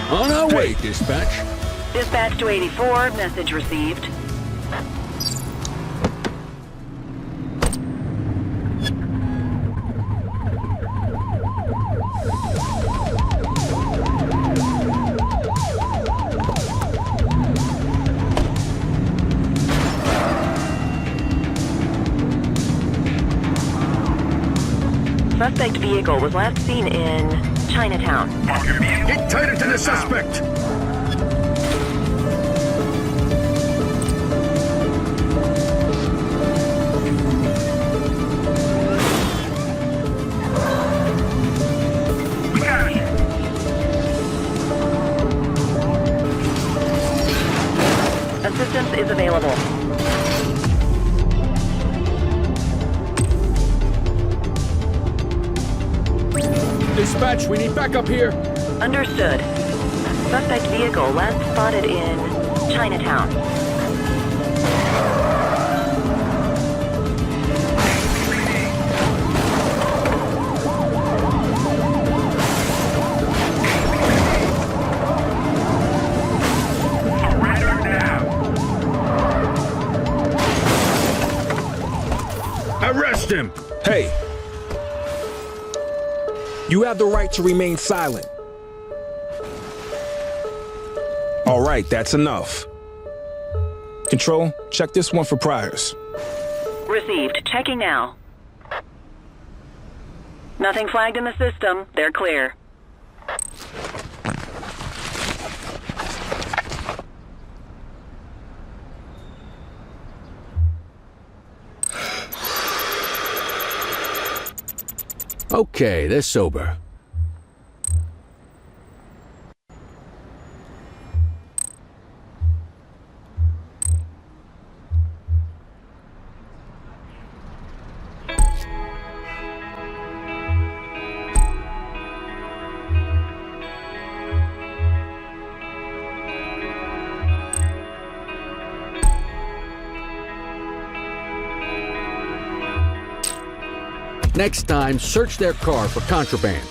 On our way, dispatch. Dispatch to 84, message received. Suspect vehicle was last seen in Chinatown. Get tighter to the suspect! is available. Dispatch, we need backup here. Understood. Suspect vehicle last spotted in Chinatown. Arrest him! Hey! You have the right to remain silent. All right, that's enough. Control, check this one for priors. Received. Checking now. Nothing flagged in the system. They're clear. Okay, they're sober. Next time, search their car for contraband.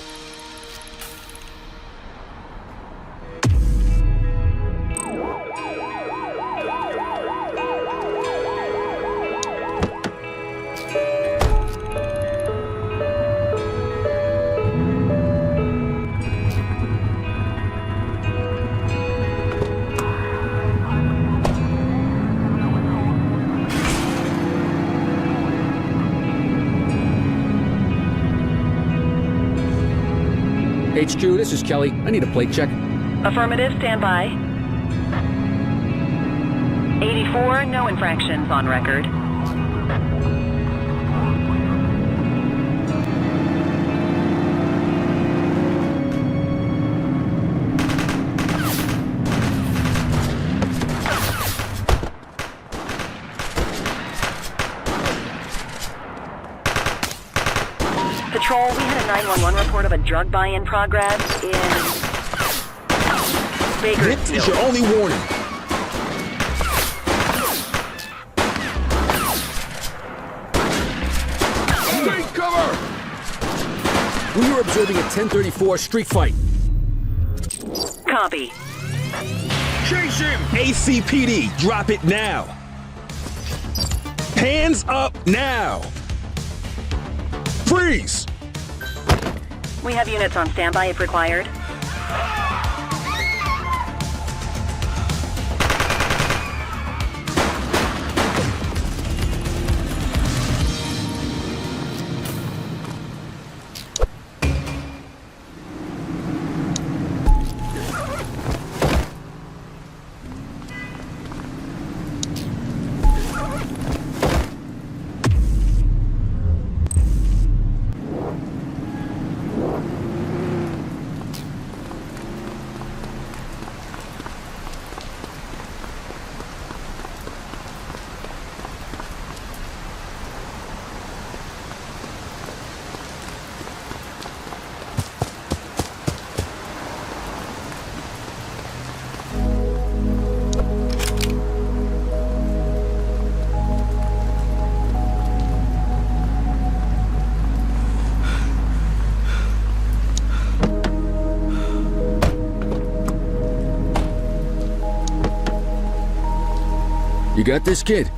HQ, this is Kelly. I need a plate check. Affirmative, stand by. 84, no infractions on record. Patrol, we had a 911 report of a drug buy in progress in Bakersfield. This is your only warning. Take cover! We were observing a 1034 street fight. Copy. Chase him! ACPD, drop it now. Hands up now. Freeze! We have units on standby if required. You got this, kid?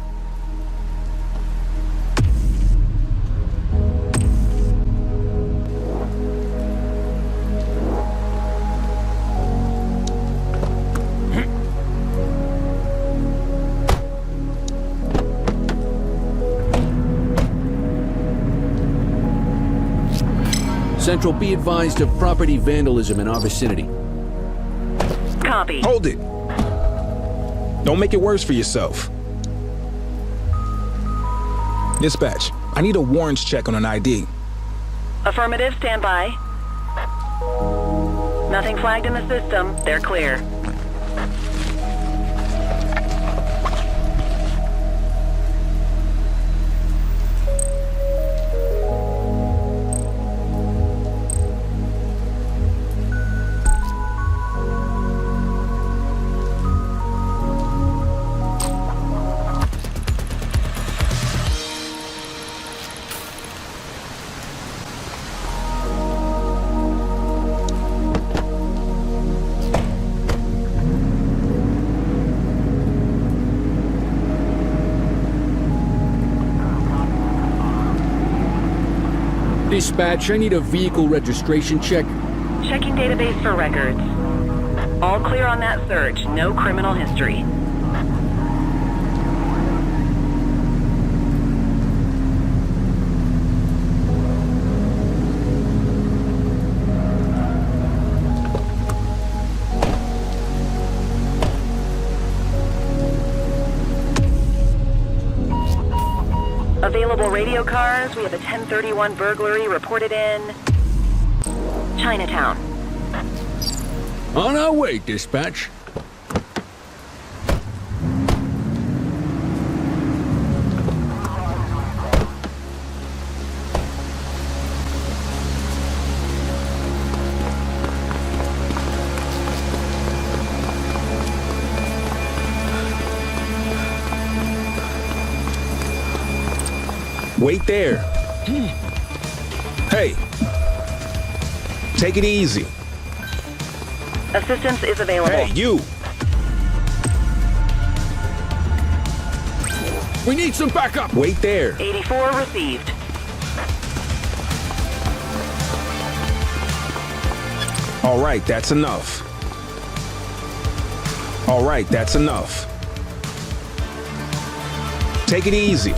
Central, be advised of property vandalism in our vicinity. Copy. Hold it. Don't make it worse for yourself. Dispatch, I need a warrants check on an ID. Affirmative, stand by. Nothing flagged in the system. They're clear. Dispatch, I need a vehicle registration check. Checking database for records. All clear on that search. No criminal history. Available radio cars. We have a 1031 burglary reported in Chinatown. On our way, dispatch. Wait there. Hey. Take it easy. Assistance is available. Hey, you! We need some backup! Wait there. 84 received. All right, that's enough. All right, that's enough. Take it easy.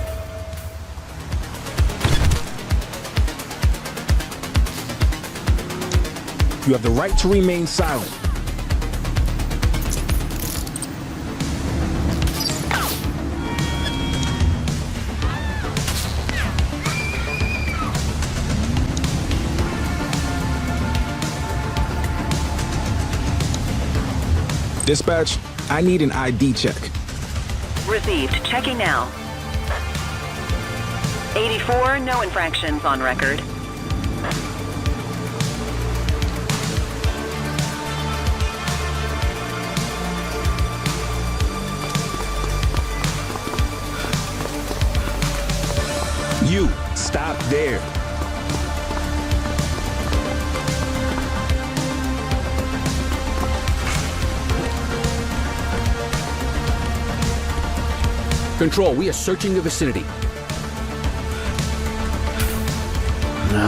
You have the right to remain silent. Dispatch, I need an ID check. Received. Checking now. 84, no infractions on record. You, stop there. Control, we are searching the vicinity.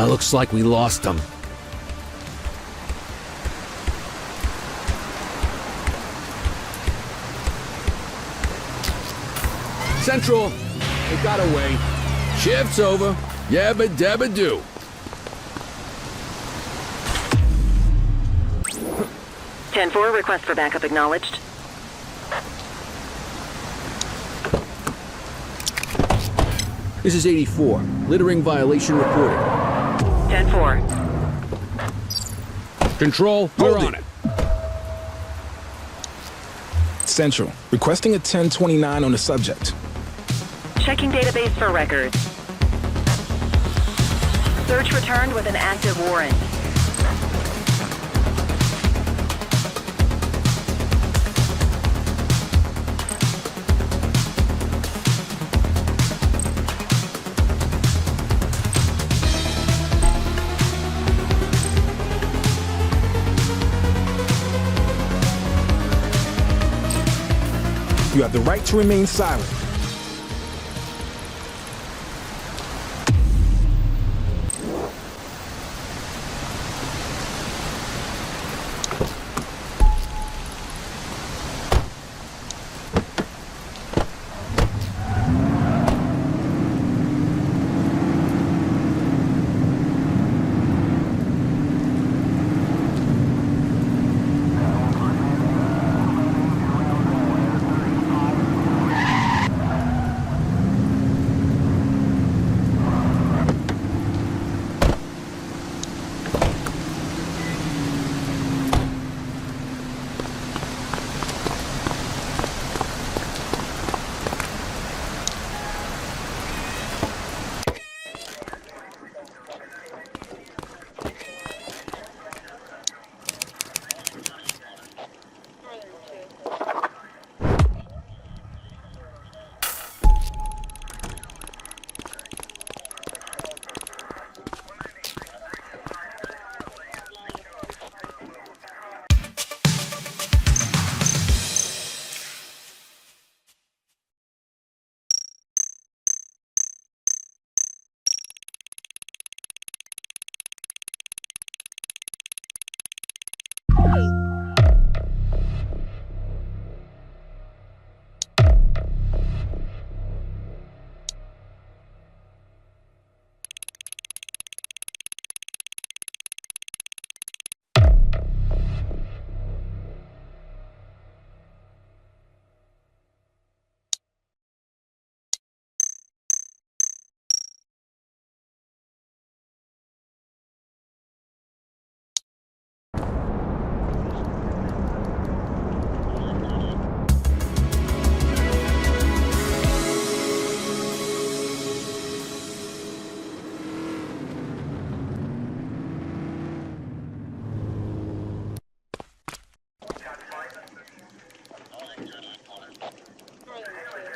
Looks like we lost them. Central, they got away. Shift's over. Yabba dabba do. (10-4) request for backup acknowledged. This is 84. Littering violation reported. 10-4. Control, we're on it. Central, requesting a 1029 on the subject. Checking database for records. Search returned with an active warrant. You have the right to remain silent.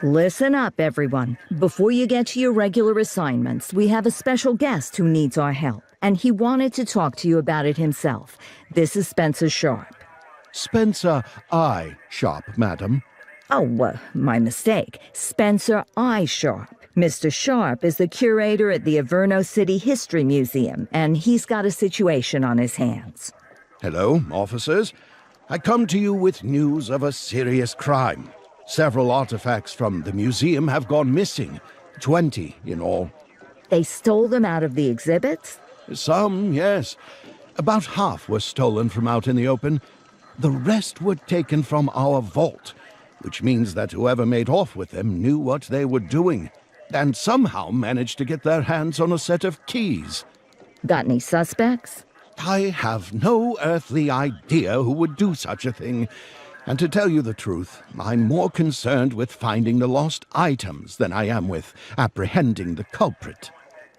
Listen up, everyone. Before you get to your regular assignments, we have a special guest who needs our help, and he wanted to talk to you about it himself. This is Spencer Sharp. Spencer I. Sharp, madam. Oh, my mistake. Spencer I. Sharp. Mr. Sharp is the curator at the Averno City History Museum, and he's got a situation on his hands. Hello, officers. I come to you with news of a serious crime. Several artifacts from the museum have gone missing. 20 in all. They stole them out of the exhibits? Some, yes. About half were stolen from out in the open. The rest were taken from our vault, which means that whoever made off with them knew what they were doing, and somehow managed to get their hands on a set of keys. Got any suspects? I have no earthly idea who would do such a thing. And to tell you the truth, I'm more concerned with finding the lost items than I am with apprehending the culprit.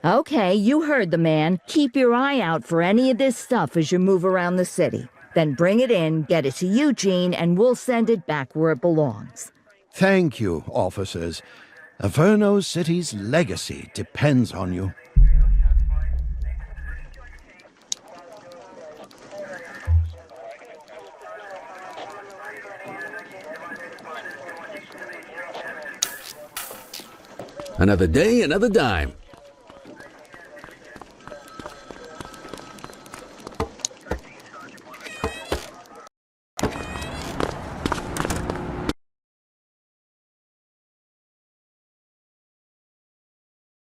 Okay, you heard the man. Keep your eye out for any of this stuff as you move around the city. Then bring it in, get it to Eugene, and we'll send it back where it belongs. Thank you, officers. Averno City's legacy depends on you. Another day, another dime.